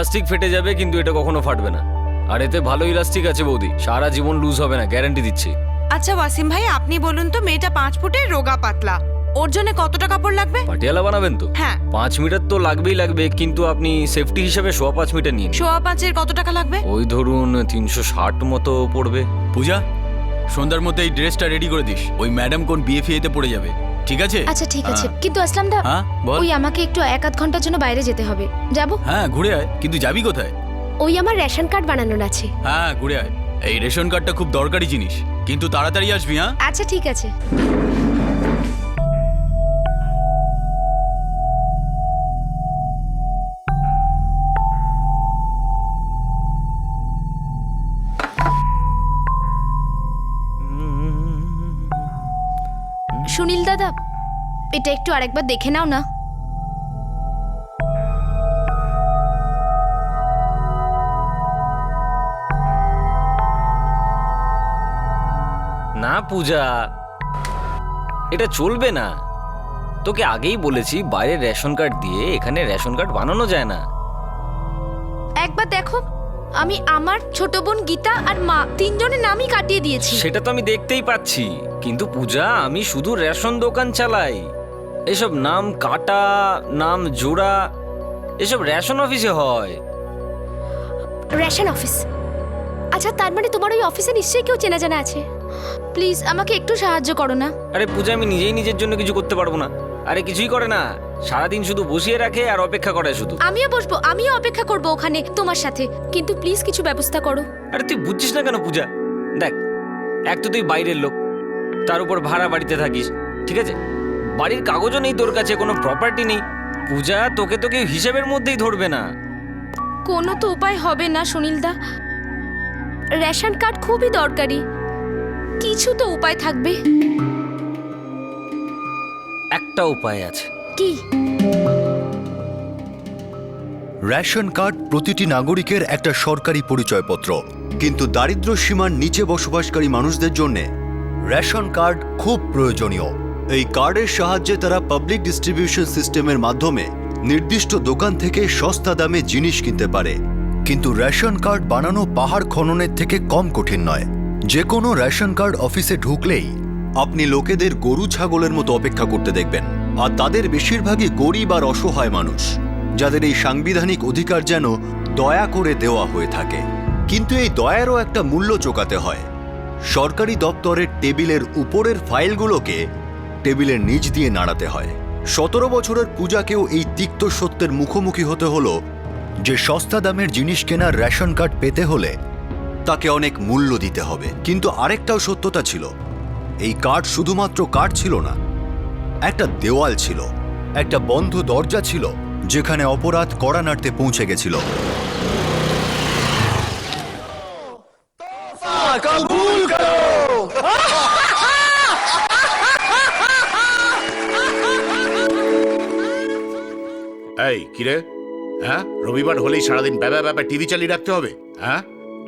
Elastic ফেটে যাবে কিন্তু এটা কখনো ফাটবে না। আর এতে ভালো ইলাস্টিক আছে বৌদি, সারা জীবন লুজ হবে না, গ্যারান্টি দিচ্ছি। আচ্ছা ওয়াসিম ভাই, আপনি বলুন তো, মেয়েটা 5 ফুটের, রোগা পাতলা, ওর জন্য কতটা কাপড় লাগবে? পাটিয়ালা বানাবেন তো? হ্যাঁ। 5 মিটার তো লাগবেই লাগবে, কিন্তু আপনি সেফটি হিসাবে 5.25 মিটার নিন। 5.25-এর কত টাকা লাগবে? ওই ধরুন 360 মতো পড়বে। পূজা, সন্ধ্যার মধ্যে এই ড্রেসটা রেডি করে দিস, ওই ম্যাডাম কোন বিএফএ তে পড়ে যাবে, ঠিক আছে? আচ্ছা ঠিক আছে, কিন্তু আসলাম দা, হ্যাঁ বল। ওই আমাকে একটু 1-8 ঘন্টার জন্য বাইরে যেতে হবে, যাবো? হ্যাঁ ঘুরে আয়, কিন্তু যাবি কোথায়? ওই আমার রেশন কার্ড বানানোর আছে। হ্যাঁ ঘুরে আয়, এই রেশন কার্ডটা খুব দরকারি জিনিস, কিন্তু তাড়াতাড়ি আসবি। হ্যাঁ আচ্ছা ঠিক আছে। সুনীল দাদা, এটা একটু আরেকবার দেখে নাও না। না পূজা, এটা চলবে না। তোকে আগেই বলেছি বাইরের রেশন কার্ড দিয়ে এখানে রেশন কার্ড বানানো যায় না। একবার দেখো, আমি আমার ছোট বোন গীতা আর মা 3 জনের নামই কাটিয়ে দিয়েছি। সেটা তো আমি দেখতেই পাচ্ছি, কিন্তু পূজা আমি শুধু রেশন দোকান চালাই। এসব নাম কাটা, নাম জোড়া, এসব রেশন অফিসে হয়। Ration office? আচ্ছা, তার মানে তোমার ওই অফিসে নিশ্চয়ই কেউ চেনা জানা আছে। প্লিজ আমাকে একটু সাহায্য করো না। আরে পূজা, আমি নিজেই নিজের জন্য কিছু করতে পারবো না। আরে কিছুই করে না, সারাদিন শুধু বসিয়ে রাখে আর অপেক্ষা করে শুধু। আমিও বসবো, আমিও অপেক্ষা করব ওখানে তোমার সাথে, কিন্তু প্লিজ কিছু ব্যবস্থা করো। আরে তুই বুঝছিস না কেন পূজা? দেখ, এক তো তুই বাইরের লোক, তার উপর ভাড়া বাড়িতে থাকিস, ঠিক আছে? বাড়ির কাগজও নেই তোর কাছে, কোনো প্রপার্টি নেই। পূজা, তোকে তো কেউ হিসেবের মধ্যেই ধরবে না। কোনো তো উপায় হবে না সুনীলদা? রেশন কার্ড খুবই দরকারি, কিছু তো উপায় থাকবে। একটা উপায় আছে। কি? রেশন কার্ড প্রতিটি নাগরিকের একটা সরকারি পরিচয়পত্র, কিন্তু দারিদ্র্য সীমার নিচে বসবাসকারী মানুষদের জন্য রেশন কার্ড খুব প্রয়োজনীয়। এই কার্ডের সাহায্যে তারা পাবলিক ডিস্ট্রিবিউশন সিস্টেমের মাধ্যমে নির্দিষ্ট দোকান থেকে সস্তা দামে জিনিস কিনতে পারে। কিন্তু রেশন কার্ড বানানো পাহাড় খননের থেকে কম কঠিন নয়। যে কোনো রেশন কার্ড অফিসে ঢুকলেই আপনি লোকেদের গরু ছাগলের মতো অপেক্ষা করতে দেখবেন, আর তাদের বেশিরভাগই গরিব আর অসহায় মানুষ, যাদের এই সাংবিধানিক অধিকার যেন দয়া করে দেওয়া হয়ে থাকে। কিন্তু এই দয়ারও একটা মূল্য চোকাতে হয়। সরকারি দপ্তরের টেবিলের উপরের ফাইলগুলোকে টেবিলের নিচ দিয়ে নাড়াতে হয়। 17 বছরের পূজাকেও এই তিক্ত সত্যের মুখোমুখি হতে হলো যে সস্তা দামের জিনিস কেনার রেশন কার্ড পেতে হলে তাকে অনেক মূল্য দিতে হবে। কিন্তু আরেকটাও সত্যতা ছিল, এই কার্ড শুধুমাত্র কার্ড ছিল না, একটা দেওয়াল ছিল, একটা বন্ধ দরজা ছিল, যেখানে অপরাধ কড়া নাড়তে পৌঁছে গেছিল। এই কিরে, হ্যাঁ রবিবার হলেই সারাদিন ব্যাবা ব্যাবা টিভি চালিয়ে রাখতে হবে? হ্যাঁ,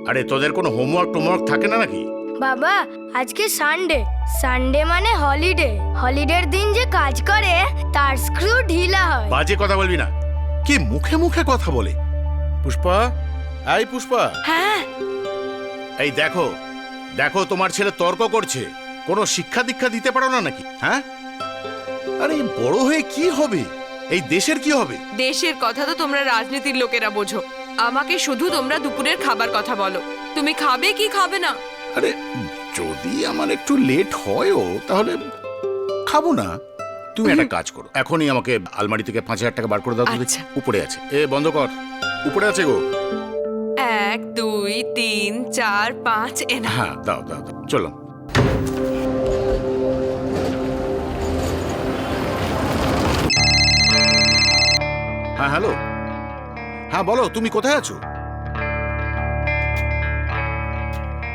আরে তোদের কোনো হোমওয়ার্ক টোমওয়ার্ক থাকে না নাকি? বাবা, আজকে সানডে, সানডে মানে হলিডে, হলিডের দিন যে কাজ করে তার স্ক্রু ঢিলা হয়। বাজে কথা বলবি না, কি মুখে মুখে কথা বলে। পুষ্পা, এই পুষ্পা। হ্যাঁ। এই দেখো দেখো, তোমার ছেলে তর্ক করছে, কোনো শিক্ষা দীক্ষা দিতে পারো না নাকি? হ্যাঁ, আরে বড় হয়ে কি হবে, এই দেশের কি হবে? দেশের কথা তো তোমরা রাজনীতির লোকেরা বোঝো, আমাকে শুধু তোমরা দুপুরের খাবার কথা বলো। তুমি খাবে কি খাবে না? আরে যদি আমার একটু লেট হয়ও তাহলে খাবো না। তুমি একটা কাজ করো, এখনই আমাকে আলমারি থেকে 5,000 টাকা বার করে দাও। আচ্ছা। উপরে আছে, এ বন্ধ কর, উপরে আছে গো। 1 2 3 4 5 এনা। হ্যাঁ দাও দাও দাও, চলো। হ্যাঁ হ্যালো, হ্যাঁ বলো, তুমি কোথায় আছো?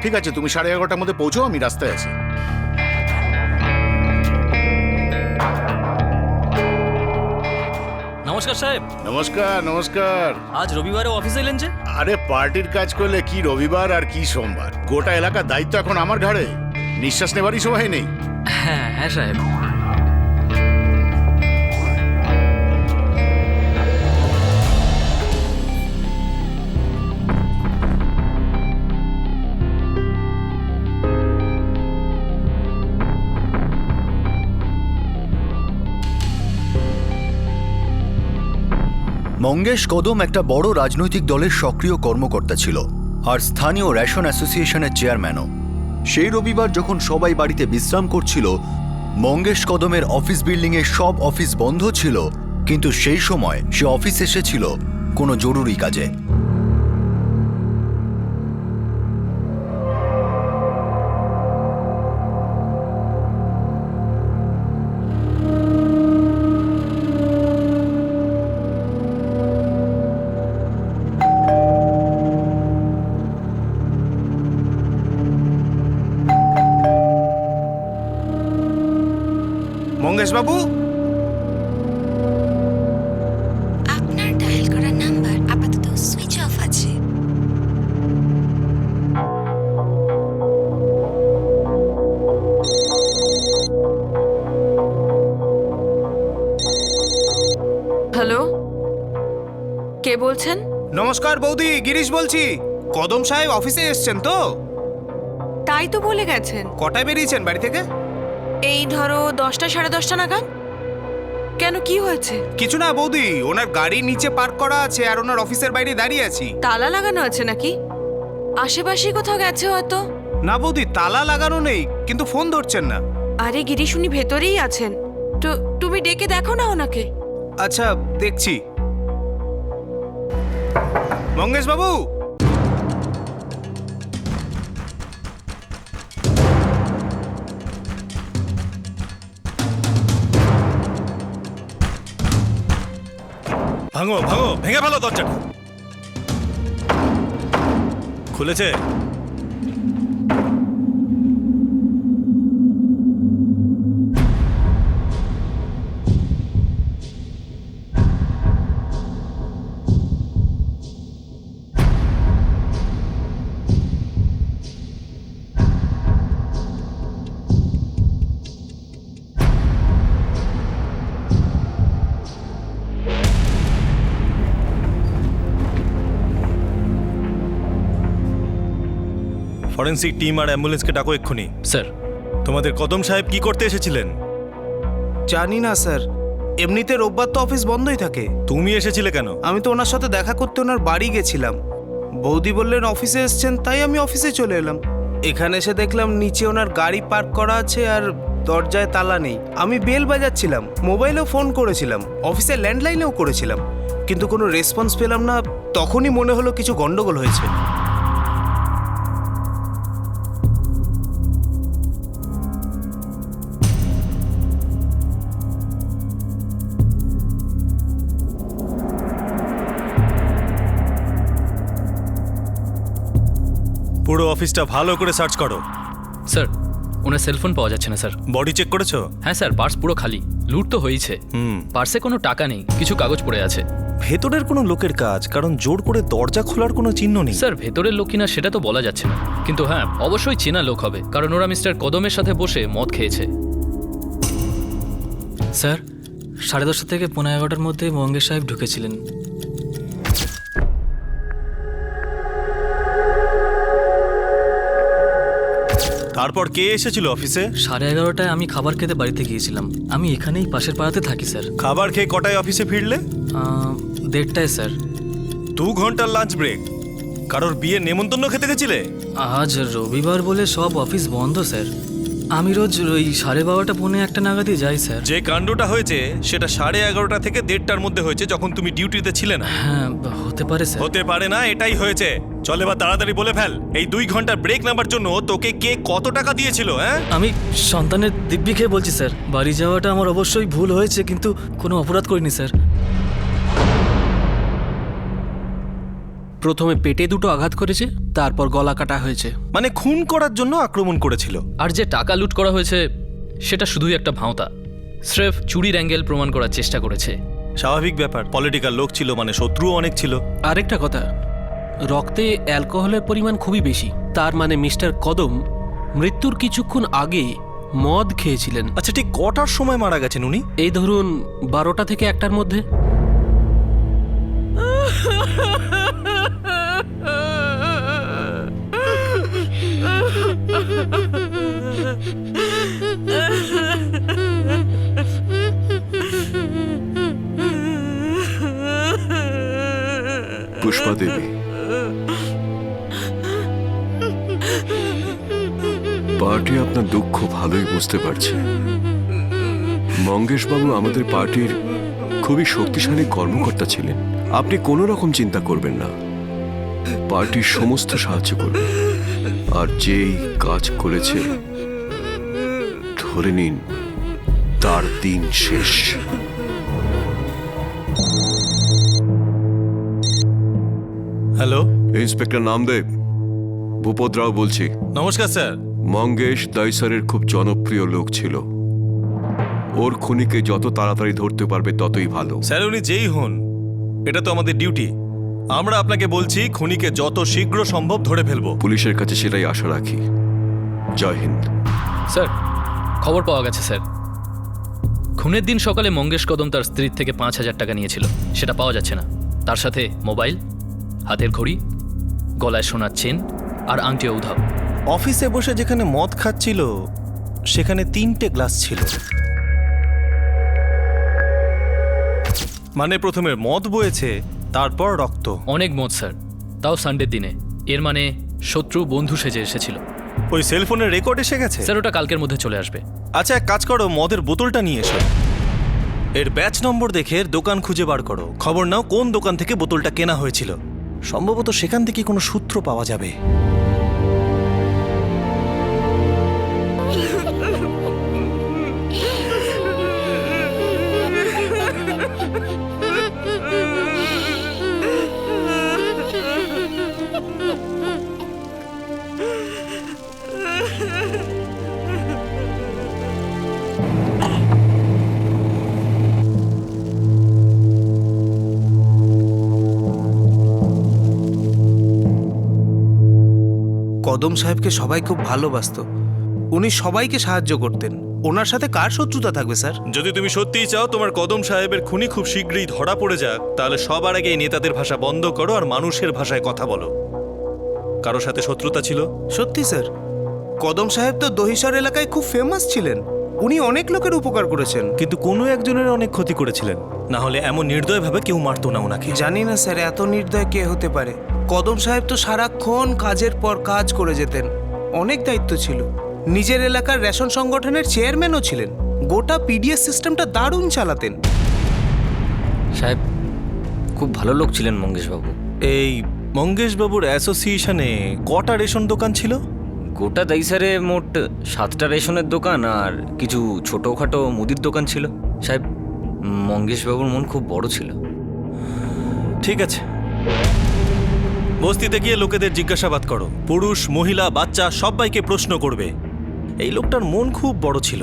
ঠিক আছে, তুমি 11:30টার মধ্যে পৌঁছো, আমি রাস্তায় আছি। নমস্কার সাহেব। নমস্কার নমস্কার। আজ রবিবারে অফিসে এলেন যে? আরে পার্টির কাজ করলে কি রবিবার আর কি সোমবার, গোটা এলাকার দায়িত্ব এখন আমার ঘাড়ে, নিঃশ্বাস নেবারই সময় নেই। হ্যাঁ হ্যাঁ সাহেব। মঙ্গেশ কদম একটা বড় রাজনৈতিক দলের সক্রিয় কর্মকর্তা ছিল আর স্থানীয় রেশন অ্যাসোসিয়েশনের চেয়ারম্যানও। সেই রবিবার যখন সবাই বাড়িতে বিশ্রাম করছিল, মঙ্গেশ কদমের অফিস বিল্ডিংয়ে সব অফিস বন্ধ ছিল, কিন্তু সেই সময় সে অফিস এসেছিল কোনো জরুরি কাজে। মঙ্গেশ বাবু, আপনার ডায়াল করা নাম্বার আপাতত সুইচ অফ আছে। হ্যালো, কে বলছেন? নমস্কার বৌদি, গিরিশ বলছি। কদম সাহেব অফিসে এসছেন তো? তাই তো বলে গেছেন। কটায় বেরিয়েছেন বাড়ি থেকে? এই ধরো 10টা 10:30 নাগাদ। কেন, কি হয়েছে? কিছু না বৌদি, ওনার গাড়ি নিচে পার্ক করা আছে আর ওনার অফিসের বাইরে দাঁড়িয়ে আছি। তালা লাগানো আছে নাকি? আশেপাশে কোথাও গেছে হয়তো। না বৌদি, তালা লাগানো নেই, কিন্তু ফোন ধরছেন না। আরে গিরিশ, উনি ভেতরেই আছেন, তো তুমি ডেকে দেখো না ওনাকে। আচ্ছা, দেখছি। মঙ্গেশ বাবু, ভাঙো ভাঙো, ভেঙে ফেলো দরজাটা। খুলেছে? ফরেন্সিক টিম আর অ্যাম্বুলেন্সকে ডাকো এক্ষুনি। স্যার। তোমাদের কদম সাহেব কি করতে এসেছিলেন? জানি না স্যার, এমনিতে রোববার তো অফিস বন্ধই থাকে। তুমি এসেছিলে কেন? আমি তো ওনার সাথে দেখা করতে ওনার বাড়ি গেছিলাম। বৌদি বললেন অফিসে এসছেন, তাই আমি অফিসে চলে এলাম। এখানে এসে দেখলাম নিচে ওনার গাড়ি পার্ক করা আছে আর দরজায় তালা নেই। আমি বেল বাজাচ্ছিলাম, মোবাইলেও ফোন করেছিলাম, অফিসের ল্যান্ডলাইনেও করেছিলাম, কিন্তু কোনো রেসপন্স পেলাম না। তখনই মনে হলো কিছু গন্ডগোল হয়েছে। পুরো অফিসটা ভালো করে সার্চ করো। স্যার, ওনার সেলফোন পাওয়া যাচ্ছে না স্যার। বডি চেক করেছো? হ্যাঁ স্যার, পার্স পুরো খালি। লুট তো হয়েছে, পার্সে কোনো টাকা নেই, কিছু কাগজ পড়ে আছে। ভেতরের কোনো লোকের কাজ, কারণ জোর করে দরজা খোলার কোনো চিহ্ন নেই। স্যার, ভেতরের লোক কিনা সেটা তো বলা যাচ্ছে না, কিন্তু হ্যাঁ অবশ্যই চেনা লোক হবে, কারণ ওরা মিস্টার কদমের সাথে বসে মদ খেয়েছে। স্যার, 10:30 থেকে 11:15টার মধ্যে মঙ্গেশ সাহেব ঢুকেছিলেন। তারপর কে এসেছিল অফিসে? 11:30টায় আমি খাবার খেতে বাড়িতে গিয়েছিলাম। আমি এখানেই পাশের পাড়াতে থাকি স্যার। খাবার খেয়ে কটায় অফিসে ফিরলে? 1:30টায় স্যার। 2 ঘন্টার লাঞ্চ ব্রেক। কারোর বিয়ে নেমন্তন্ন খেতে গেছিলে? আজ রবিবার বলে সব অফিস বন্ধ স্যার। আমি রোজ ওই 12:30 পৌনে 1টা নাগাদই যাই স্যার। যে কাণ্ডটা হয়েছে সেটা 11:30 থেকে 1:30টার মধ্যে হয়েছে, যখন তুমি ডিউটিতে ছিলে না। হ্যাঁ, হতে পারে স্যার। হতে পারে না, এটাই হয়েছে। চল এবার তাড়াতাড়ি বলে ফেল, এই 2 ঘন্টার ব্রেক নেবার জন্য তোকে কে কত টাকা দিয়েছিল? হ্যাঁ, আমি সন্তানের দিব্যি খেয়ে বলছি স্যার। বাড়ি যাওয়াটা আমার অবশ্যই ভুল হয়েছে, কিন্তু কোনো অপরাধ করিনি স্যার। প্রথমে পেটে 2টো আঘাত করেছে, তারপর গলা কাটা হয়েছে। মানে খুন করার জন্য আক্রমণ করেছিল। আর যে টাকা লুট করা হয়েছে সেটা শুধুই একটা ভাঁওতা। স্রেফ চুরির অ্যাঙ্গেল প্রমাণ করার চেষ্টা করেছে। স্বাভাবিক ব্যাপার, পলিটিক্যাল লোক ছিল মানে শত্রুও অনেক ছিল। আরেকটা কথা, রক্তে অ্যালকোহলের পরিমাণ খুবই বেশি, তার মানে মিস্টার কদম মৃত্যুর কিছুক্ষণ আগে মদ খেয়েছিলেন। আচ্ছা, ঠিক কটার সময় মারা গেছেন উনি? এই ধরুন 12টা থেকে 1টার মধ্যে। পুষ্পা দেবী, পার্টি আপনার দুঃখ ভালোই বুঝতে পারছে। মঙ্গেশবাবু আমাদের পার্টির খুবই শক্তিশালী কর্মকর্তা ছিলেন। আপনি কোনো রকম চিন্তা করবেন না, পার্টির সমস্ত সাহায্য করবে। আর যেই কাজ করেছে ধরে নিন তার দিন শেষ। হ্যালো, ইন্সপেক্টর নামদেব, ভূপত রাও বলছি। নমস্কার স্যার। মঙ্গেশ দাইসারের খুব জনপ্রিয় লোক ছিল। ওর খুনিকে যত তাড়াতাড়ি ধরতে পারবে ততই ভালো। স্যার, উনি যেই হন, এটা তো আমাদের ডিউটি। আমরা আপনাকে বলছি খুনিকে যত শীঘ্র সম্ভব ধরে ফেলবো। পুলিশের কাছে সেটাই আশা রাখি। জয় হিন্দ। স্যার, খবর পাওয়া গেছে স্যার। খুনের দিন সকালে মঙ্গেশ কদম তার স্ত্রীর থেকে 5,000 টাকা নিয়েছিল, সেটা পাওয়া যাচ্ছে না। তার সাথে মোবাইল, হাতের ঘড়ি, গলায় সোনার চেন আর আংটিও উধাও। অফিসে বসে যেখানে মদ খাচ্ছিল সেখানে 3টে গ্লাস ছিল। মানে প্রথমে মদ বয়েছে, তারপর রক্ত। অনেক মদ স্যার, তাও সানডের দিনে। এর মানে শত্রু বন্ধু সেজে এসেছিল। ওই সেলফোনের রেকর্ড এসে গেছে? স্যার, ওটা কালকের মধ্যে চলে আসবে। আচ্ছা, এক কাজ করো, মদের বোতলটা নিয়ে এসো। এর ব্যাচ নম্বর দেখে এর দোকান খুঁজে বার করো। খবর নাও কোন দোকান থেকে বোতলটা কেনা হয়েছিল। সম্ভবত সেখান থেকে কোনো সূত্র পাওয়া যাবে। কদম সাহেবকে সবাই খুব ভালোবাসতো। উনি সবাইকে সাহায্য করতেন। ওনার সাথে কার শত্রুতা থাকবে স্যার? যদি তুমি সত্যিই চাও তোমার কদম সাহেবের খুনি খুব শীঘ্রই ধরা পড়ে যাক, তাহলে সবার আগে এই নেতাদের ভাষা বন্ধ করো আর মানুষের ভাষায় কথা বলো। কারোর সাথে শত্রুতা ছিল? সত্যি স্যার, কদম সাহেব তো দহিসর এলাকায় খুব ফেমাস ছিলেন। উনি অনেক লোকের উপকার করেছেন। কিন্তু কোনো একজনের অনেক ক্ষতি করেছিলেন, না হলে এমন নির্দয়ভাবে কেউ মারতো না ওনাকে। জানি না স্যার এত নির্দয় কে হতে পারে। কদম সাহেব তো সারাক্ষণ কাজের পর কাজ করে যেতেন। অনেক দায়িত্ব ছিল। নিজের এলাকার রেশন সংগঠনের চেয়ারম্যানও ছিলেন। গোটা পিডিএস সিস্টেমটা দারুণ চালাতেন। সাহেব, খুব ভালো লোক ছিলেন মঙ্গেশবাবু। এই মঙ্গেশবাবুর অ্যাসোসিয়েশনে কটা রেশন দোকান ছিল? গোটা দাইসারে মোট 7টা রেশনের দোকান আর কিছু ছোটোখাটো মুদির দোকান ছিল। সাহেব, মঙ্গেশবাবুর মন খুব বড় ছিল। ঠিক আছে, বস্তিতে গিয়ে লোকেদের জিজ্ঞাসাবাদ করো। পুরুষ, মহিলা, বাচ্চা সবাইকে প্রশ্ন করবে। এই লোকটার মন খুব বড় ছিল।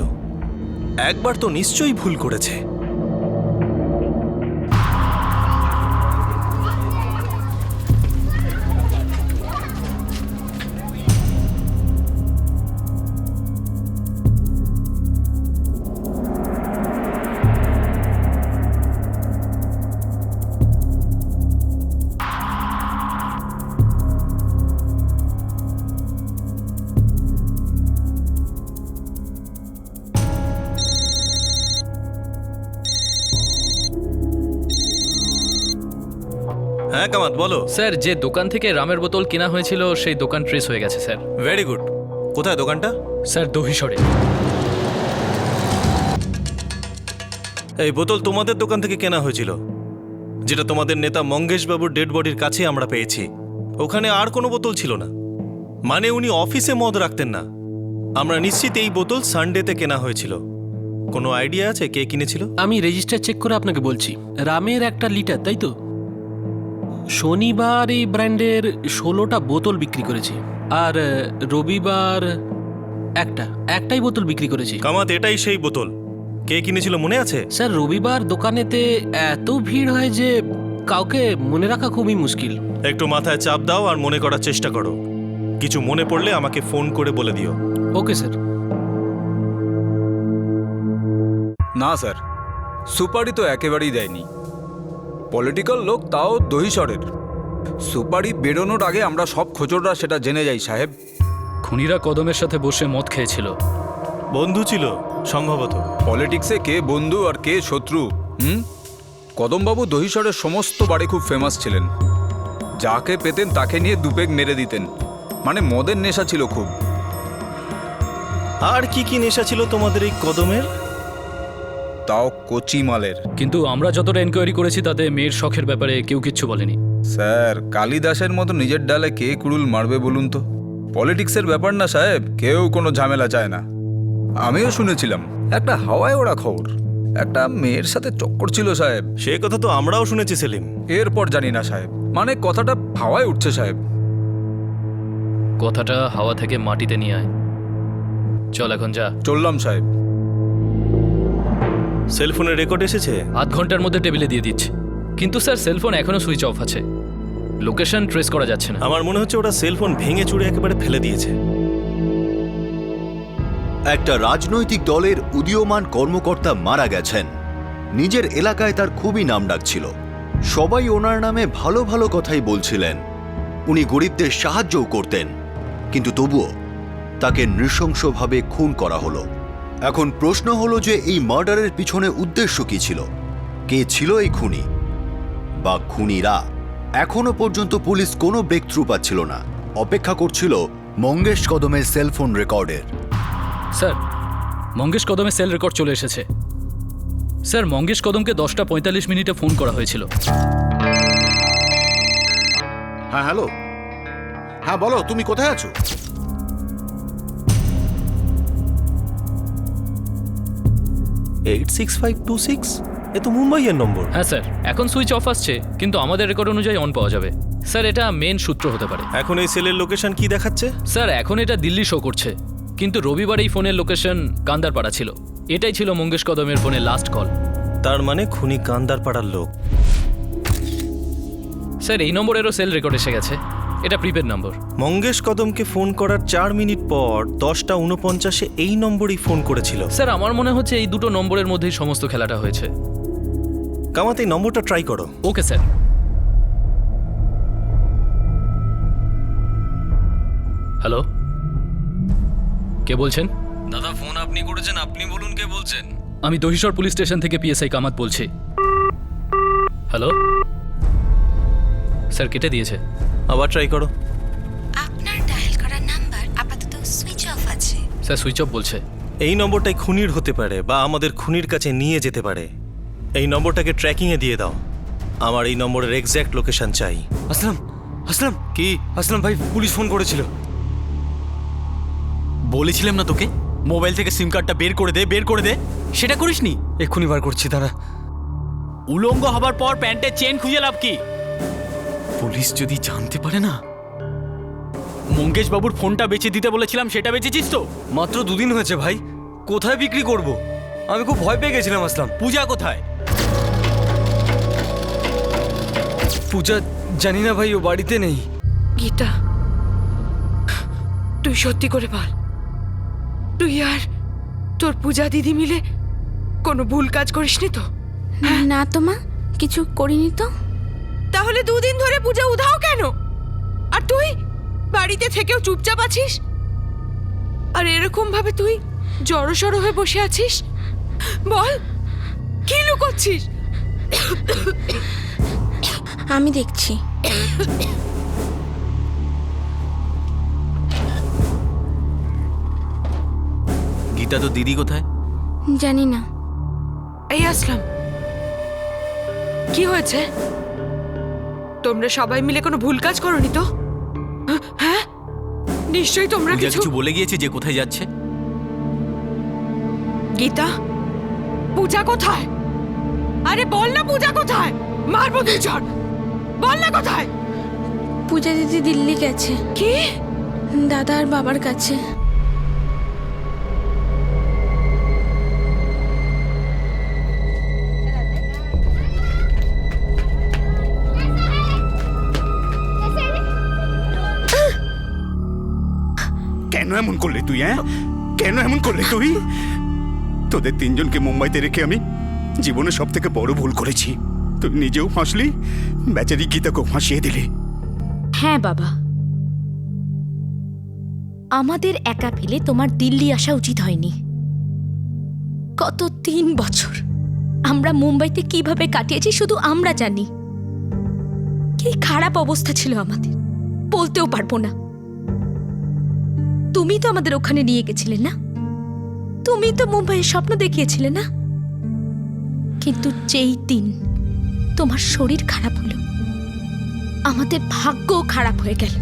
একবার তো নিশ্চয়ই ভুল করেছে। হ্যাঁ কামাত, বলো। স্যার, যে দোকান থেকে রামের বোতল কেনা হয়েছিল সেই দোকান ট্রেস হয়ে গেছে স্যার। Very good. কোথায় দোকানটা? স্যার, দহিসরে। এই বোতল তোমাদের দোকান থেকে কেনা হয়েছিল, যেটা তোমাদের নেতা মঙ্গেশবাবুর ডেড বডির কাছে আমরা পেয়েছি। ওখানে আর কোনো বোতল ছিল না, মানে উনি অফিসে মদ রাখতেন না। আমরা নিশ্চিত এই বোতল সানডেতে কেনা হয়েছিল। কোনো আইডিয়া আছে কে কিনেছিল? আমি রেজিস্টার চেক করে আপনাকে বলছি। রামের 1 লিটার, তাই তো? শনিবার এই ব্র্যান্ডের 16টা বোতল বিক্রি করেছি, আর রবিবার একটাই বোতল বিক্রি করেছি। কামাত, এটাই সেই বোতল। কে কিনেছিল মনে আছে? স্যার রবিবার দোকানেতে এত ভিড় হয় যে কাউকে মনে রাখা খুবই মুশকিল। একটু মাথায় চাপ দাও আর মনে করার চেষ্টা করো। কিছু মনে পড়লে আমাকে ফোন করে বলে দিও। Okay sir. না স্যার, সুপারি তো একেবারেই দেয়নি। পলিটিক্যাল লোক, তাও দহিসরের। সুপারি বেরোনোর আগে আমরা সব খোঁজররা সেটা জেনে যাই সাহেব। খুনিরা কদমের সাথে বসে মদ খেয়েছিল। বন্ধু ছিল সম্ভবত। পলিটিক্সে কে বন্ধু আর কে শত্রু? কদমবাবু দহিসরের সমস্ত বাড়ি খুব ফেমাস ছিলেন। যাকে পেতেন তাকে নিয়ে দুপেগ মেরে দিতেন। মানে মদের নেশা ছিল খুব। আর কি কি নেশা ছিল তোমাদের এই কদমের? তাও কচি মালের। কিন্তু আমরা যতটা এনকোয়ারি করেছি তাতে মেয়ের শখের ব্যাপারে কেউ কিচ্ছু বলেনি। স্যার, কালিদাসের মতো নিজের ডালে কে কুড়ুল মারবে বলুন তো? পলিটিক্সের ব্যাপার না সাহেব, কেউ কোনো ঝামেলা চায় না। আমিও শুনেছিলাম একটা হাওয়ায় ওড়া খবর, একটা মেয়ের সাথে চক্কর ছিল সাহেব। সে কথা তো আমরাও শুনেছি সেলিম। এরপর জানি না সাহেব, মানে কথাটা হাওয়ায় উঠছে সাহেব। কথাটা হাওয়া থেকে মাটিতে নিয়ে আয়। চল এখন যা। চললাম সাহেব। সেলফোনের রেকর্ড এসেছে? আধ ঘন্টার মধ্যে টেবিলে দিয়ে দিচ্ছি। কিন্তু স্যার সেলফোন এখনো সুইচ অফ আছে, লোকেশন ট্রেস করা যাচ্ছে না। আমার মনে হচ্ছে ওরা সেলফোন ভেঙে চুরে একেবারে ফেলে দিয়েছে। একটা রাজনৈতিক দলের উদীয়মান কর্মকর্তা মারা গেছেন। নিজের এলাকায় তার খুবই নাম ডাক ছিল। সবাই ওনার নামে ভালো ভালো কথাই বলছিলেন। উনি গরিবদের সাহায্যও করতেন, কিন্তু তবুও তাকে নৃশংসভাবে খুন করা হলো। এখন প্রশ্ন হলো যে এই মার্ডারের পিছনে উদ্দেশ্য কি ছিল? কে ছিল এই খুনি বা খুনিরা? এখনো পর্যন্ত পুলিশ কোনো ব্রেক থ্রু পাচ্ছিল না। অপেক্ষা করছিল মঙ্গেশ কদমের সেলফোন রেকর্ডের। স্যার, মঙ্গেশ কদমের সেল রেকর্ড চলে এসেছে। স্যার, মঙ্গেশ কদমকে 10:45 ফোন করা হয়েছিল। হ্যাঁ হ্যালো, হ্যাঁ বলো, তুমি কোথায় আছো? এইট 6526, এ তো মুম্বাইয়ের নম্বর। হ্যাঁ স্যার, এখন সুইচ অফ আসছে, কিন্তু আমাদের রেকর্ড অনুযায়ী অন পাওয়া যাবে। স্যার, এটা মেন সূত্র হতে পারে। এখন এই সেলের লোকেশন কি দেখাচ্ছে? স্যার, এখন এটা দিল্লি শো করছে, কিন্তু রবিবার এই ফোনের লোকেশন কান্দারপাড়া ছিল। এটাই ছিল মঙ্গেশ কদমের ফোনে লাস্ট কল। তার মানে খুনি কান্দারপাড়ার লোক। স্যার, এই নম্বরেরও সেল রেকর্ড এসে গেছে। এটা প্রিপেড নম্বর। মঙ্গেশ কদমকে ফোন করার 4 মিনিট পর 10:49 এই নম্বরেই ফোন করেছিল। স্যার, আমার মনে হচ্ছে এই দুটো নম্বরের মধ্যেই সমস্ত খেলাটা হয়েছে। কামাতে এই নম্বরটা ট্রাই করো। Okay sir. হ্যালো, কে বলছেন? দাদা, ফোন আপনি করেছেন, আপনি বলুন কে বলছেন। আমি দহিসর পুলিশ স্টেশন থেকে পিএসআই কামাত বলছি। হ্যালো স্যার, কেটে দিয়েছে। আবার ট্রাই করো। আপনার ডায়াল করা নাম্বার আপাতত সুইচ অফ আছে। স্যার, সুইচ অফ বলছে। এই নম্বরটাই খুনির হতে পারে বা আমাদের খুনির কাছে নিয়ে যেতে পারে। এই নম্বরটাকে ট্র্যাকিংয়ে দিয়ে দাও। আমার এই নম্বরের এক্স্যাক্ট লোকেশন চাই। আসলাম, আসলাম। কি? আসলাম ভাই, পুলিশ ফোন করেছিল। বলেছিলাম না তোকে, মোবাইল থেকে সিম কার্ডটা বের করে দে, বের করে দে। সেটা করিসনি? এক্ষুনি বার করছি, দাঁড়া। উলঙ্গ হবার পর প্যান্টের চেন খুঁজে লাভ কি? পুলিশ যদি জানতে পারে না। মঙ্গেশ বাবুর ফোনটা বেচে দিতে বলেছিলাম, সেটা বেচেছিস তো? মাত্র 2 দিন হয়েছে ভাই, কোথায় বিক্রি করব? আমি খুব ভয় পেয়ে গেছিলাম। আসলাম। পূজা কোথায়? পূজা জানি না ভাই, ও বাড়িতে নেই। গীতা, তুই সত্যি করে বল, তুই আর তোর পূজা দিদি মিলে কোনো ভুল কাজ করিসনি তো? না তো মা, কিছু করিনি তো। তাহলে 2 দিন ধরে পূজা উধাও কেন? আর তুই বাড়িতে থেকেও চুপচাপ আছিস, আর এরকম ভাবে তুই জড়সড় হয়ে বসে আছিস। বল, কি লুকোচ্ছিস? আমি দেখছি। গীতা তো দিদি কোথায়? জানি না। এই আসলাম, কি হয়েছে? তোমরা সবাই মিলে কোনো ভুল কাজ করোনি তো? হ্যাঁ, নিশ্চয়ই তোমরা পূজা কিছু কিছু বলে গিয়েছে যে কোথায় যাচ্ছে। গীতা, পূজা কোথায়? আরে বল না, পূজা কোথায়? মারবো 2 জন। বল না কোথায়? পূজা দিদি দিল্লি গেছে। কি? দাদা আর বাবার কাছে। এমন করলে তুই? কেন এমন করলে তুই? তোদের তিনজনকে মুম্বাইতে রেখে আমি জীবনে সব থেকে বড় ভুল করেছি। তুই নিজেও ফাঁসলি, বেচারি গীতাকেও ফাঁসিয়ে দিলি। হ্যাঁ বাবা, আমাদের একা পেলে তোমার দিল্লি আসা উচিত হয়নি। কত 3 বছর আমরা মুম্বাইতে কিভাবে কাটিয়েছি শুধু আমরা জানি। কি খারাপ অবস্থা ছিল আমাদের, বলতেও পারবো না। তুমি তো আমাদের ওখানে নিয়ে গেছিলে না? তুমি তো মুম্বাইয়ের স্বপ্ন দেখিয়েছিলে না? কিন্তু যেই দিন তোমার শরীর খারাপ হলো, আমাদের ভাগ্যও খারাপ হয়ে গেল।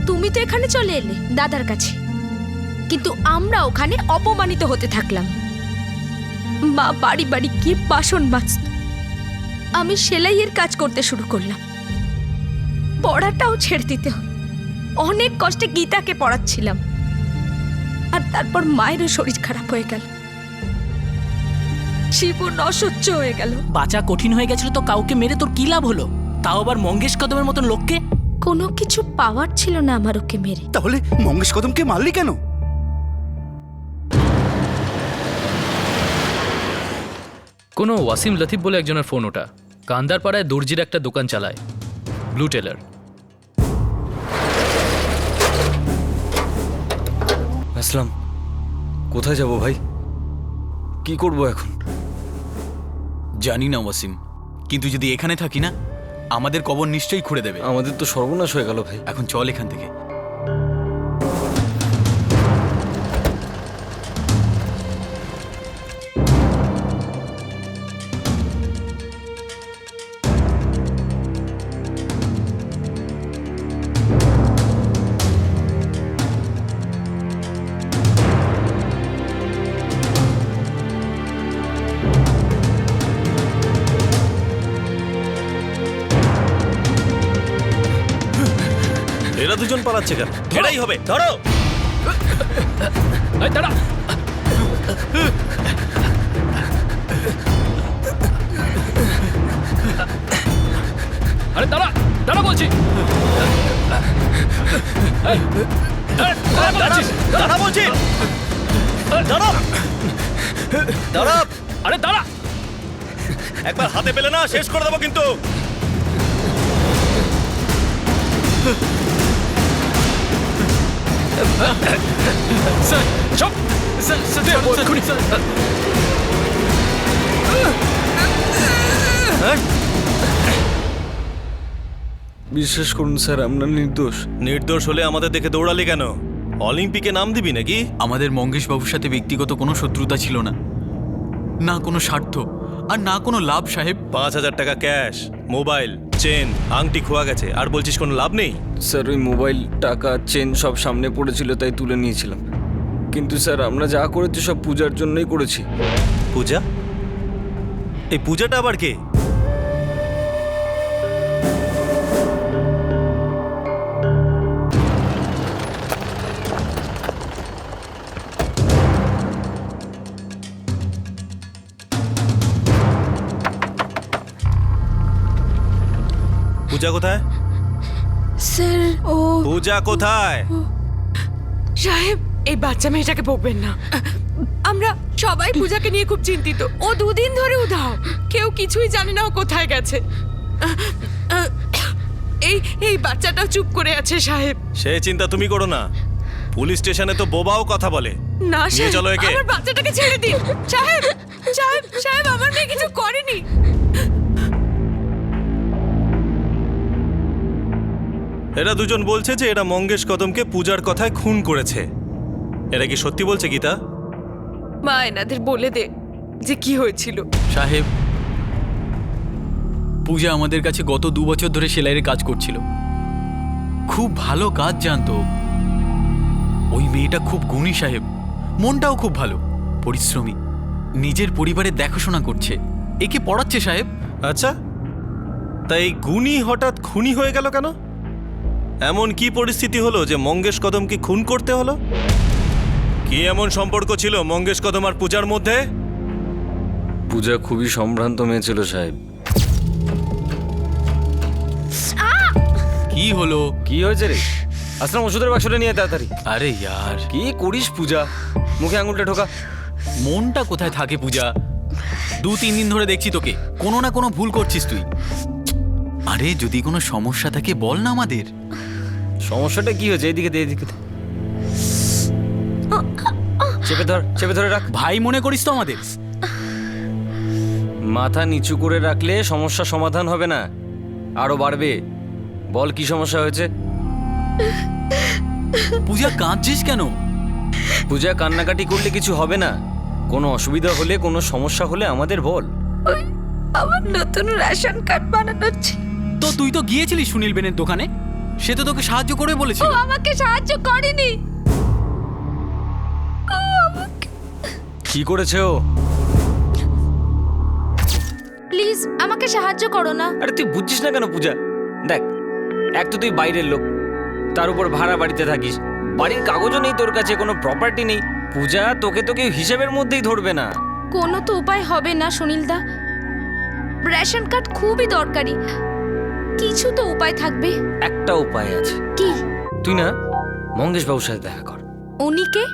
তুমি তো এখানে চলে এলে দাদার কাছে, কিন্তু আমরা ওখানে অপমানিত হতে থাকলাম। মা বাড়ি বাড়ি গিয়ে বাসন মাজত, আমি সেলাইয়ের কাজ করতে শুরু করলাম। পড়াটাও ছেড়ে দিতে হবে। অনেক কষ্টে গীতাকে পড়াচ্ছিলাম, আর তারপর মায়েরও শরীর খারাপ হয়ে গেল। জীবন অসহ্য হয়ে গেল। বাঁচা কঠিন হয়ে গেছিল তো কাউকে মেরে তোর কি লাভ হলো? তাও আবার মঙ্গেশ কদমের মতন লোককে। কোনো কিছু পাওয়ার ছিল না আমার ওকে মেরে। তাহলে মঙ্গেশ কদমকে মারলি কেন? কোনো ওয়াসিম লতিফ বলে একজনের ফোন ওটা। কান্দার পাড়ায় দর্জির একটা দোকান চালায়, ব্লু টেলার। আসলাম, কোথায় যাব ভাই? কি করব এখন? জানি না ওয়াসিম, কিন্তু যদি এখানে থাকি না, আমাদের কবর নিশ্চয়ই খুঁড়ে দেবে। আমাদের তো সর্বনাশ হয়ে গেল ভাই। এখন চল এখান থেকে। এরা দুজন পালাচ্ছে কেন? এরাই হবে, ধরো। দাঁড়া, আরে দাঁড়া, দাঁড়া বলছি। দাঁড়া বলছি, দাঁড়া, দাঁড়া। আরে দাঁড়া, একবার হাতে পেলে না শেষ করে দেবো কিন্তু। স্যার চুপ, বিশ্বাস করুন স্যার, আমরা নির্দোষ। নির্দোষ হলে আমাদের দেখে দৌড়ালি কেন? অলিম্পিকে নাম দিবি নাকি? আমাদের মঙ্গেশ বাবুর সাথে ব্যক্তিগত কোনো শত্রুতা ছিল না, না কোনো স্বার্থ, আর না কোনো লাভ সাহেব। 5,000 টাকা ক্যাশ, মোবাইল, চেন, আংটি খোয়া গেছে, আর বলছিস কোনো লাভ নেই? স্যার ওই মোবাইল, টাকা, চেন সব সামনে পড়েছিল তাই তুলে নিয়েছিলাম। কিন্তু স্যার আমরা যা করেছি সব পূজার জন্যই করেছি। পূজা? এই পূজাটা আবার কে? পূজা কোথায়? স্যার ও পূজা কোথায়? সাহেব, এই বাচ্চা মেয়েটাকে বকবেন না। আমরা সবাই পূজাকে নিয়ে খুব চিন্তিত। ও 2 দিন ধরে উধাও, কেউ কিছুই জানে না ও কোথায় গেছে। এই বাচ্চাটাও চুপ করে আছে সাহেব। সে চিন্তা তুমি করো না, পুলিশ স্টেশনে তো বোবাও কথা বলে। না নিয়ে সাহেব, চলো একে। আমার বাচ্চাটাকে ছেড়ে দিন। সাহেব সাহেব সাহেব, আমার মেয়ে কিছু করেনি। এরা দুজন বলছে যে এরা মঙ্গেশ কদমকে পূজার কথায় খুন করেছে। এরা কি সত্যি বলছে গীতা? মা এনাদের বলে দে যে কি হয়েছিল। সাহেব, পূজা আমাদের কাছে গত 2 বছর ধরে সেলাইয়ের কাজ করছিল। খুব ভালো কাজ জানতো। ওই মেয়েটা খুব গুণী সাহেব, মনটাও খুব ভালো, পরিশ্রমী, নিজের পরিবারের দেখাশোনা করছে, একে পড়াচ্ছে সাহেব। আচ্ছা, তাই এই গুণী হঠাৎ খুনি হয়ে গেল কেন? এমন কি পরিস্থিতি হলো যে মঙ্গেশ কদমকে খুন করতে হলো? কি এমন সম্পর্ক ছিল মঙ্গেশ কদম আর পূজার মধ্যে? পূজা খুবই সম্ভ্রান্ত মেয়ে ছিল সাহেব। কি হলো? কি হয়েছে রে? আসলাম, ওষুধের বাক্সটা নিয়ে তাড়াতাড়ি। আরে ইয়ার, কি করিস পূজা? মুখে আঙুলটা ঢোকা। মনটা কোথায় থাকে পূজা? 2-3 দিন ধরে দেখছি তোকে কোনো না কোনো ভুল করছিস তুই। আরে যদি কোনো সমস্যা থাকে বল না আমাদের। সমস্যাটা কি হয়েছে? এদিকে দে, এদিকে দে। চেপে ধর, চেপে ধরে রাখ। ভাই মনে করিস তো আমাদের? মাথা নিচু করে রাখলে সমস্যা সমাধান হবে না, আরো বাড়বে। বল কি সমস্যা হয়েছে? পূজা কাঁদছিস কেন? পূজা কান্নাকাটি করলে কিছু হবে না। কোনো অসুবিধা হলে, কোনো সমস্যা হলে আমাদের বল। ওই আমার নতুন রেশন কার্ড বানানোর ছিল। তো তুই তো গিয়েছিলিস সুনীল বেনের দোকানে, সে তো তোকে সাহায্য করে ও বলেছিল। আমাকে সাহায্য করেনি। কি করেছে ও? প্লিজ আমাকে সাহায্য করো না। আরে তুই বুঝছিস না কেন পূজা? দেখ, এক তো তুই বাইরের লোক, তার উপর ভাড়া বাড়িতে থাকিস, বাড়ির কাগজও নেই তোর কাছে, কোনো প্রপার্টি নেই। পূজা, তোকে তো কেউ হিসেবের মধ্যেই ধরবে না। কোনো তো উপায় হবে না সুনীলদা? রেশন কার্ড খুবই দরকারি, কিছু তো উপায় থাকবে। একটা উপায় আছে। কি? তুই না মঙ্গেশ বাবুর সাথে দেখা কর। উনি কে?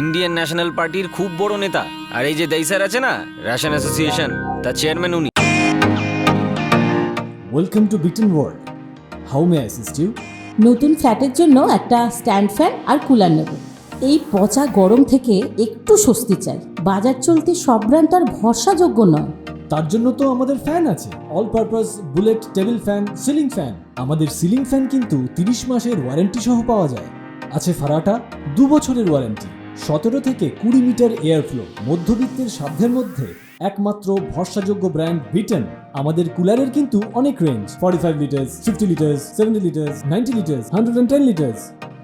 ইন্ডিয়ান ন্যাশনাল পার্টির খুব বড় নেতা। আর এই যে দেইসার আছে না, রেশন অ্যাসোসিয়েশন, তার চেয়ারম্যান উনি। Welcome to Beaton world. How may I assist you? নতুন ফ্ল্যাটের জন্য একটা স্ট্যান্ড ফ্যান আর কুলার নেব। এই পচা গরম থেকে একটু স্বস্তি চাই। বাজার চলতে সব ব্র্যান্ড আর ভরসাযোগ্য নয়। তার জন্য তো আমাদের ফ্যান আছে, all purpose bullet table fan, ceiling fan. আমাদের সিলিং ফ্যান কিন্তু 30 মাসের ওয়ারেন্টি সহ পাওয়া যায়। আছে ফারাটা 2 বছরের ওয়ারেন্টি, 17 থেকে 20 মিটার এয়ার ফ্লো। মধ্যবিত্তের সাধ্যের মধ্যে একমাত্র ভরসাযোগ্য ব্র্যান্ড বিটন। আমাদের কুলারের কিন্তু অনেক range, 45 litres, 50 litres, 70 litres, 90 litres, 110 litres.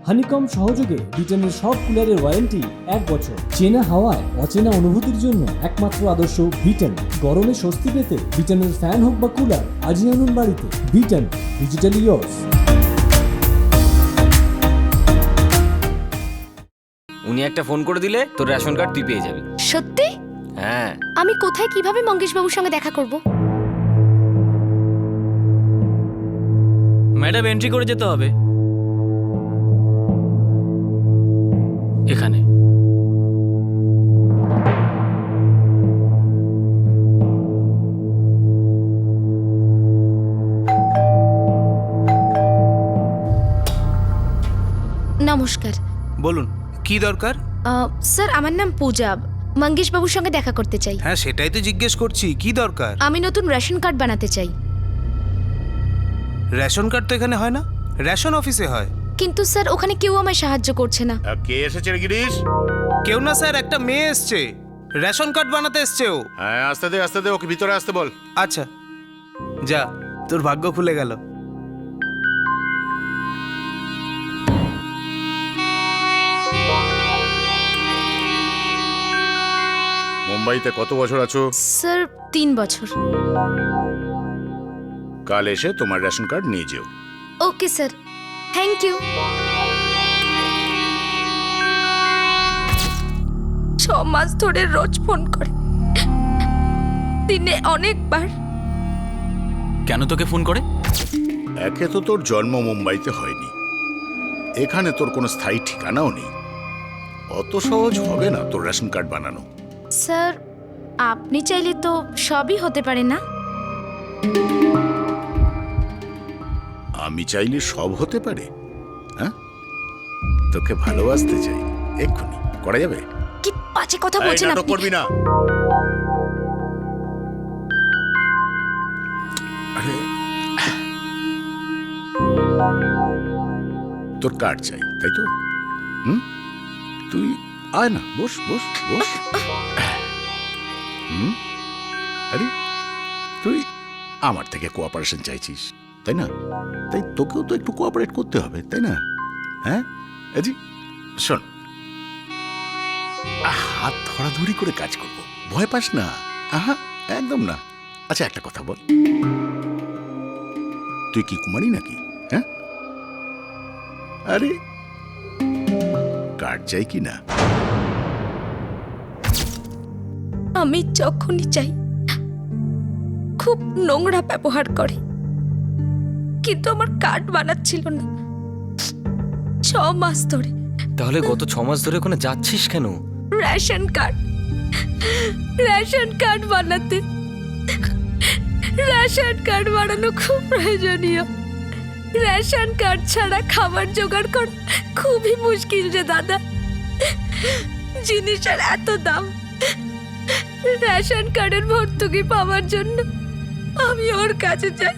Honeycomb সহযোগে বিটনের সব কুলারের ওয়ারেন্টি 1 বছর। চেনা হাওয়ায় অচেনা অনুভূতির জন্য একমাত্র আদর্শ বিটন। গরমে স্বস্তি পেতে বিটনের ফ্যান হোক বা কুলার, আজই আনুন বাড়িতে। Vuitton, digitally yours. উনি একটা ফোন করে দিলে তোর রেশন কার্ড তুই পেয়ে যাবি। সত্যি? হ্যাঁ। আমি কোথায় কিভাবে মঙ্গেশ বাবুর সঙ্গে দেখা করব? ম্যাডাম এন্ট্রি করে যেতে হবে এখানে। নমস্কার। বলুন কি দরকার? স্যার, আমার নাম পূজা, মঙ্গেশ বাবুর সঙ্গে দেখা করতে চাই। হ্যাঁ সেটাই তো জিজ্ঞেস করছি, কি দরকার? আমি নতুন রেশন কার্ড বানাতে চাই। রেশন কার্ড তো এখানে হয় না, রেশন অফিসে হয়। কিন্তু স্যার ওখানে কেউ আমায় সাহায্য করছে না। কে এসেছে রে গিরিশ? কেউ না স্যার, একটা মেয়ে এসছে, রেশন কার্ড বানাতে এসছে ও। হ্যাঁ, আসতে দে, ওকে ভিতরে আসতে বল। আচ্ছা যা, তোর ভাগ্য খুলে গেল। মুম্বাইতে কত বছর আছো? স্যার 3 বছর। কাল এসে তোমার রেশন কার্ড নিয়ে যেও। Okay sir, thank you. 6 মাস ধরে রোজ ফোন করে, দিনে অনেকবার। কেন তোকে ফোন করে? একে তো তোর জন্ম মুম্বাইতে হয়নি, এখানে তোর কোনো স্থায়ী ঠিকানাও নেই। অত সহজ হবে না তোর রেশন কার্ড বানানো। স্যার আপনি চাইলে তো সবই হতে পারে না? আমি চাইলে সব হতে পারে? হ্যাঁ, তোকে ভালোবাসতে চাই, এক্ষুনি করা যাবে? কি বাজে কথা বলছেন নাটক আপনি? করবি না। আরে তোর কার্ড চাই তাই তো? তুই আয় না, বস বস বস। আরে তুই আমার থেকে কোঅপারেশন চাইছিস তাই না? তাই তোকেও তো একটু কোঅপারেট করতে হবে তাই না? হ্যাঁ জি, শোন, হাত ধরাধরি করে কাজ করব, ভয় পাস না। আহা, একদম না। আচ্ছা একটা কথা বল, তুই কি কুমারী নাকি? হ্যাঁ, আরে কার্ড চাই কি না? আমি যখনই চাই খুব নোংরা ব্যবহার করে, কিন্তু আমার কার্ড বানাচ্ছিল না। মাস ধরে। তাহলে গত 6 মাস ধরে ওখানে যাচ্ছিস কেন? রেশন কার্ড বানাতে। রেশন কার্ড বানানো খুব প্রয়োজনীয়। রেশন কার্ড ছাড়া খাবার জোগাড় করা খুবই মুশকিল রে দাদা। জিনিসের এত দাম। রেশন কার্ডের ভর্তুকি পাওয়ার জন্য আমি ওর কাছে যাই,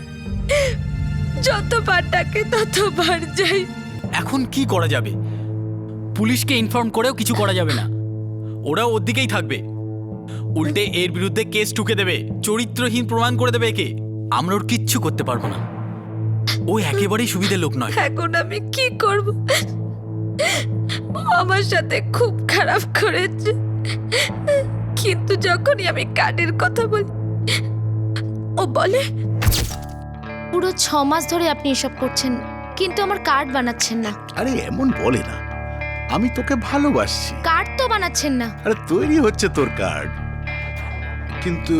যতবার ডাকে ততবার যাই। এখন কি করা যাবে? পুলিশকে ইনফর্ম করেও কিছু করা যাবে না, ওরা ওর দিকেই থাকবে। উল্টে এর বিরুদ্ধে কেস ঠুকে দেবে, চরিত্রহীন প্রমাণ করে দেবে একে। আমরা ওর কিচ্ছু করতে পারবো না, ও একেবারেই সুবিধের লোক নয়। এখন আমি কি করব? ও আমার সাথে খুব খারাপ করেছে, কিন্তু যখনই আমি কার্ডের কথা বলি ও বলে পুরো 6 মাস ধরে আপনি এসব করছেন, কিন্তু আমার কার্ড বানাচ্ছেন না। আরে এমন বলে না, আমি তোকে ভালোবাসছি। কার্ড তো বানাচ্ছেন না। আরে তৈরি হচ্ছে তোর কার্ড, কিন্তু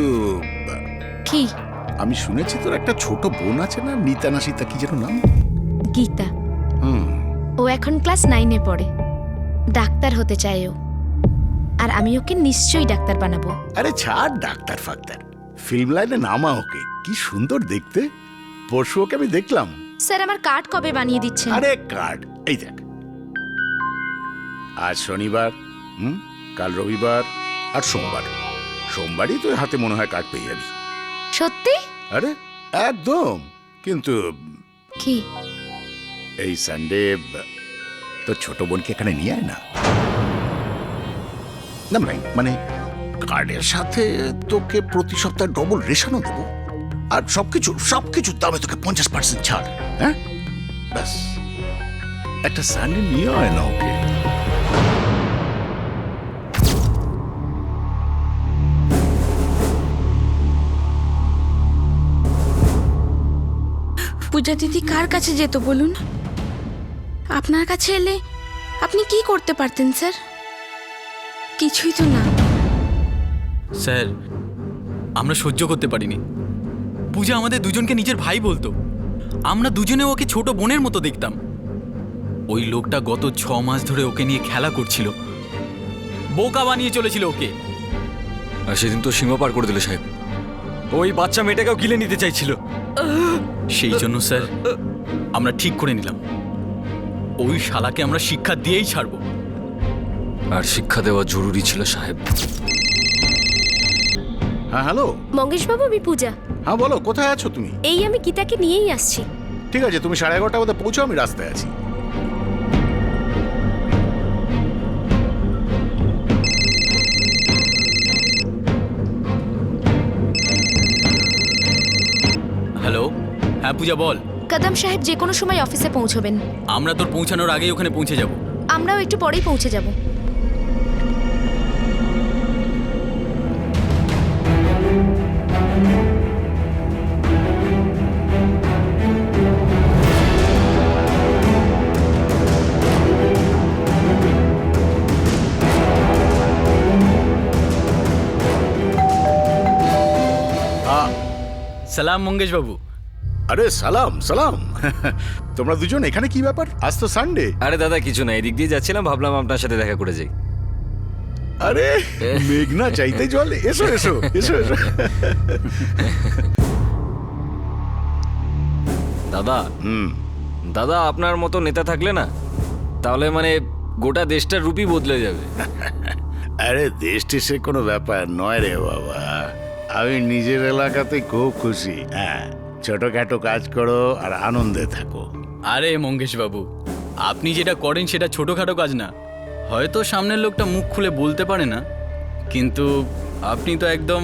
কি? আমি শুনেছি তোর একটা ছোট বোন আছে না, নিতা না সীতা, কি যেন নাম? গীতা। হুম। ও এখন ক্লাস 9-এ পড়ে, ডাক্তার হতে চায় ও। আর আমি ওকে নিশ্চয়ই ডাক্তার বানাবো। আরে ছাড় ডাক্তার ফাক্তার, ফিল্ম লাইনে নামা ওকে। কি সুন্দর দেখতে, পরশু ওকে আমি দেখলাম। স্যার আমার কার্ড কবে বানিয়ে দিচ্ছেন? আরে কার্ড এই দেখ, আজ শনিবার, কাল রবিবার আর সোমবার। সোমবারই তোর হাতে মনে হয় কার্ড পেয়ে যাবি। সত্যি? আরে একদম। কিন্তু কি? এই সানডে তোর ছোট বোনকে এখানে নিয়ে আয় না। না মানে কার্ডের সাথে তোকে প্রতি সপ্তাহে ডবল রেশনও দেবো, আর সবকিছুর দামে তোকে 50% ছাড়। হ্যাঁ ব্যাস, একটা সানডে নিয়ে আয় না ওকে। পূজা দিদি কার কাছে যেত বলুন? আপনার কাছে এলে আপনি কি করতে পারতেন স্যার? কিছুই তো না। স্যার, আমরা সহ্য করতে পারিনি। পূজা আমাদের দুজনকে নিজের ভাই বলতো, আমরা দুজনে ওকে ছোট বোনের মতো দেখতাম। ওই লোকটা গত 6 মাস ধরে ওকে নিয়ে খেলা করছিল, বোকা বানিয়ে চলেছিল ওকে। আর সেদিন তো সীমা পার করে দিল সাহেব, ওই বাচ্চা মেয়েটাকেও গিলে নিতে চাইছিল। সেই জন্য স্যার আমরা ঠিক করে নিলাম, ওই শালাকে আমরা শিক্ষা দিয়েই ছাড়বো। আর শিক্ষা দেওয়া জরুরি ছিল সাহেব। হ্যাঁ হ্যালো মঙ্গেশবাবু, আমি পূজা। হ্যাঁ বলো, কোথায় আছো তুমি? এই আমি গীতাকে নিয়েই আসছি। ঠিক আছে, তুমি 11:30 মধ্যে পৌঁছো, আমি রাস্তায় আছি। হ্যালো, হ্যাঁ পূজা বল। কদম সাহেব যে কোনো সময় অফিসে পৌঁছবেন। আমরা তোর পৌঁছানোর আগেই ওখানে পৌঁছে যাব। আমরাও একটু পরেই পৌঁছে যাব। সালাম মঙ্গেশ বাবু। আরে সালাম সালাম। তোমরা দুজন এখানে কি ব্যাপার? আজ তো সানডে। আরে দাদা কিছু না, এদিক দিয়ে যাচ্ছিলাম, ভাবলাম আপনার সাথে দেখা করে যাই। আরে মেঘনা চাইতে জল, এসো এসো এসো এসো। দাদা দাদা আপনার মতো নেতা থাকলে না, তাহলে মানে গোটা দেশটার রূপই বদলে যাবে। আরে দেশ টেসের কোনো ব্যাপার নয় রে বাবা, আমি নিজের এলাকাতে খুব খুশি। হ্যাঁ, ছোটখাটো কাজ করো আর আনন্দে থাকো। আরে মঙ্গেশ বাবু, আপনি যেটা করেন সেটা ছোটখাটো কাজ না। হয়তো সামনের লোকটা মুখ খুলে বলতে পারে না, কিন্তু আপনি তো একদম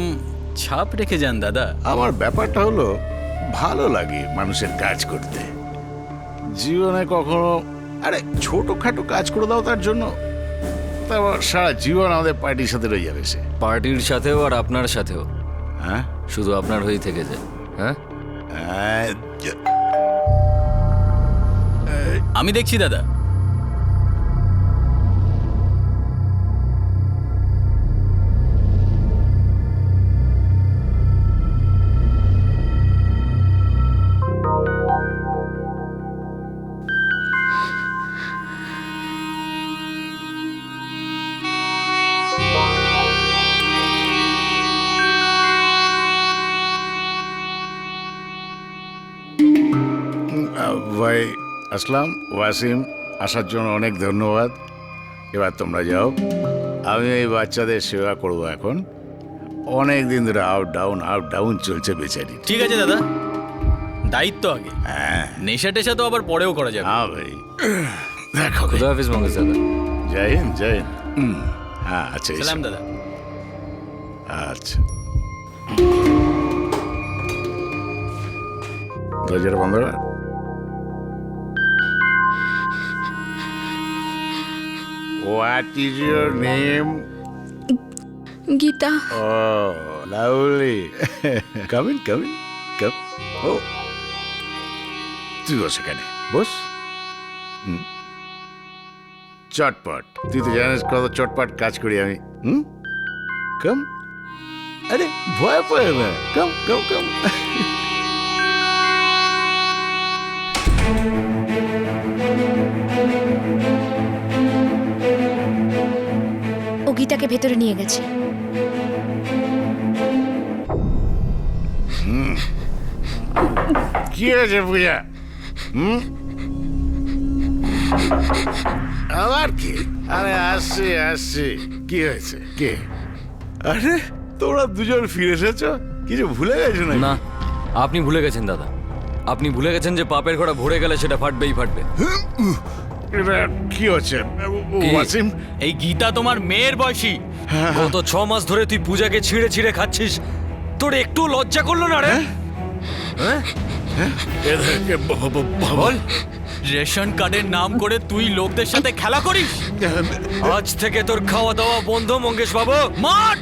ছাপ রেখে যান দাদা। আমার ব্যাপারটা হলো ভালো লাগে মানুষের কাজ করতে। জীবনে কখনো আরে ছোটখাটো কাজ করে দাও তার জন্য, তারপর সারা জীবন আমাদের পার্টির সাথে রয়ে যাবে। সে পার্টির সাথেও আর আপনার সাথেও। হ্যাঁ, শুধু আপনার হয়েই থেকে যায়। হ্যাঁ, আমি দেখছি দাদা। ভাই আসলাম, ওয়াসিম, আসার জন্য অনেক ধন্যবাদ। এবার তোমরা যাও, আমি এই বাচ্চাদের সেবা করব। এখন অনেক দিন ধরে আপ ডাউন চলছে বেচারি। ঠিক আছে দাদা, দায়িত্ব আগে, নেশা টেশা তো আবার পরেও করা যাবে। হ্যাঁ ভাই, দেখো খুদা হাফিজ মঙ্গেশ দাদা। জয় হিন্দ, জয় হিন্দ। হ্যাঁ আচ্ছা, সালাম দাদা। আচ্ছা, দরজাটা বন্ধ কর। What is your name? Gita. Oh, lovely. Come in. Oh, তুই বস এখানে, বস। চটপট, তুই তো জানিস কত চটপট কাজ করি আমি। কম, আরে ভয় পায় না, কম। ও গীতাকে ভেতরে নিয়ে গেছে। কি হয়েছে পূজা? আবার কি? আরে আসছি। কি হয়েছে? কে? আরে তোমরা দুজন ফিরে এসেছ, কিছু ভুলে গেছো না? না, আপনি ভুলে গেছেন দাদা। আপনি ভুলে গেছেন যে পাপের ঘোড়া ভরে গেলে সেটা ফাটবেই ফাটবে। এটা কি হচ্ছে ওয়াসিম? এই গীতা তোমার মেয়ের বয়সী। গত 6 মাস ধরে তুই পূজাকে ছিঁড়ে খাচ্ছিস, তোর একটু লজ্জা করলো না রে? এদেরকে বল, রেশন কার্ডের নাম করে তুই লোকদের সাথে খেলা করিস? আজ থেকে তোর খাওয়া দাওয়া বন্ধ মঙ্গেশ বাবু। মার!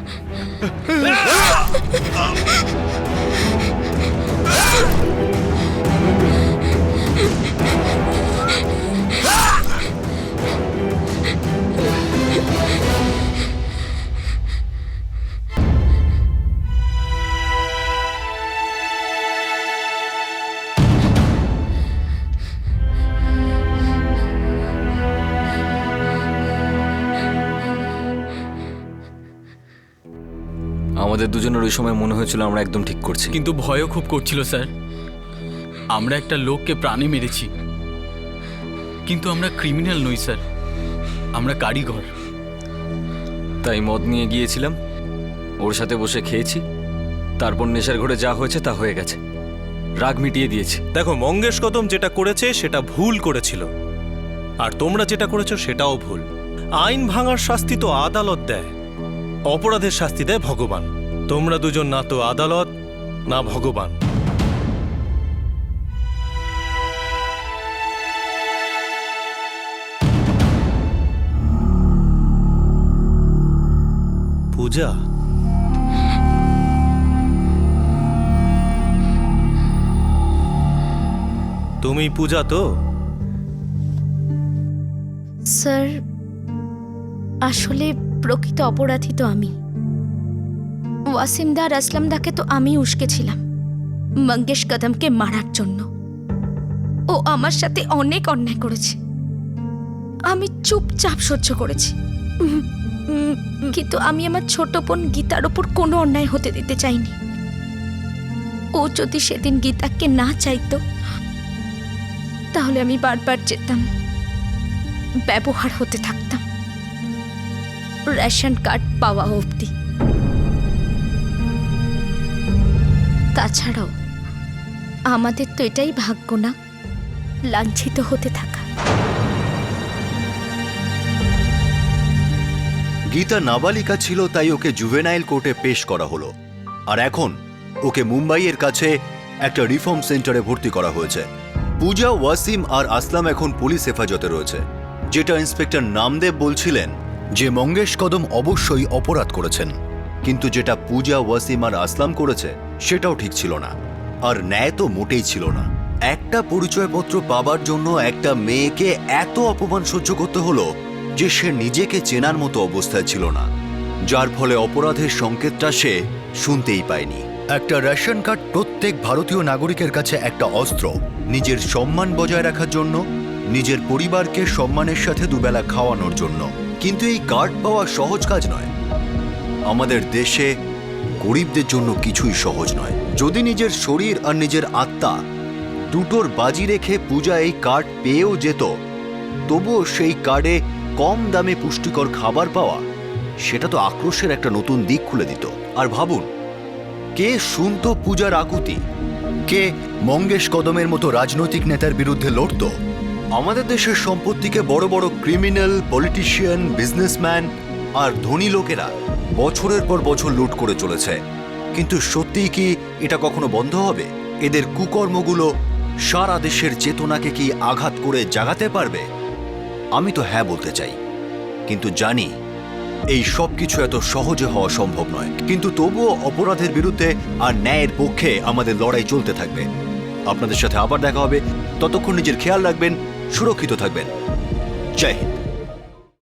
আমাদের দুজনের ওই সময় মনে হয়েছিল আমরা একদম ঠিক করছি, কিন্তু ভয়ও খুব করছিল স্যার। আমরা একটা লোককে প্রাণে মেরেছি, কিন্তু আমরা ক্রিমিনাল নই স্যার, আমরা কারিগর। তাই মদ নিয়ে গিয়েছিলাম, ওর সাথে বসে খেয়েছি, তারপর নেশার ঘরে যা হয়েছে তা হয়ে গেছে, রাগ মিটিয়ে দিয়েছি। দেখো, মঙ্গেশ কদম যেটা করেছে সেটা ভুল করেছিল, আর তোমরা যেটা করেছো সেটাও ভুল। আইন ভাঙার শাস্তি তো আদালত দেয়, অপরাধের শাস্তি দেয় ভগবান। তোমরা দুজন না তো আদালত না ভগবান। পূজা, তুমি পূজা তো? স্যার, আসলে প্রকৃত অপরাধী তো আমি। ওয়াসিমদা আর আসলামদাকে তো আমি উস্কেছিলাম মঙ্গেশ কদমকে মারার জন্য। ও আমার সাথে অনেক অন্যায় করেছে, আমি চুপচাপ সহ্য করেছি। কিন্তু আমি আমার ছোট বোন গীতার ওপর কোনো অন্যায় হতে দিতে চাইনি। ও যদি সেদিন গীতাকে না চাইতো তাহলে আমি বারবার যেতাম, ব্যবহার হতে থাকতাম রেশন কার্ড পাওয়া অবধি। তাছাড়াও আমাদের তো এটাই ভাগ্য না, লাঞ্ছিত হতে থাকা। গীতা নাবালিকা ছিল, তাই ওকে জুভেনাইল কোর্টে পেশ করা হলো, আর এখন ওকে মুম্বাইয়ের কাছে একটা রিফর্ম সেন্টারে ভর্তি করা হয়েছে। পূজা, ওয়াসিম আর আসলাম এখন পুলিশ হেফাজতে রয়েছে। যেটা ইন্সপেক্টর নামদেব বলছিলেন যে মঙ্গেশ কদম অবশ্যই অপরাধ করেছেন, কিন্তু যেটা পূজা, ওয়াসিম আর আসলাম করেছে সেটাও ঠিক ছিল না, আর ন্যায় তো মোটেই ছিল না। একটা পরিচয়পত্র পাবার জন্য একটা মেয়েকে এত অপমান সহ্য করতে হলো যে সে নিজেকে চেনার মতো অবস্থায় ছিল না, যার ফলে অপরাধের সংকেতটা সে শুনতেই পায়নি। একটা রেশন কার্ড প্রত্যেক ভারতীয় নাগরিকের কাছে একটা অস্ত্র, নিজের সম্মান বজায় রাখার জন্য, নিজের পরিবারকে সম্মানের সাথে দুবেলা খাওয়ানোর জন্য। কিন্তু এই কার্ড পাওয়া সহজ কাজ নয়। আমাদের দেশে গরিবদের জন্য কিছুই সহজ নয়। যদি নিজের শরীর আর নিজের আত্মা দুটোর বাজি রেখে পূজা এই কার্ড পেয়েও যেত, তবুও সেই কার্ডে কম দামে পুষ্টিকর খাবার পাওয়া, সেটা তো আক্রোশের একটা নতুন দিক খুলে দিত। আর ভাবুন, কে শুনতো পূজার আকুতি, কে মঙ্গেশ কদমের মতো রাজনৈতিক নেতার বিরুদ্ধে লড়ত। আমাদের দেশের সম্পত্তিকে বড় বড় ক্রিমিনাল, পলিটিশিয়ান, বিজনেসম্যান আর ধনী লোকেরা বছরের পর বছর লুট করে চলেছে। কিন্তু সত্যিই কি এটা কখনো বন্ধ হবে? এদের কুকর্মগুলো সারা দেশের চেতনাকে কি আঘাত করে জাগাতে পারবে? আমি তো হ্যাঁ বলতে চাই, কিন্তু জানি এই সব কিছু এত সহজে হওয়া সম্ভব নয়। কিন্তু তবুও অপরাধের বিরুদ্ধে আর ন্যায়ের পক্ষে আমাদের লড়াই চলতে থাকবে। আপনাদের সাথে আবার দেখা হবে, ততক্ষণ নিজের খেয়াল রাখবেন, সুরক্ষিত থাকবেন। জয় হিন্দ।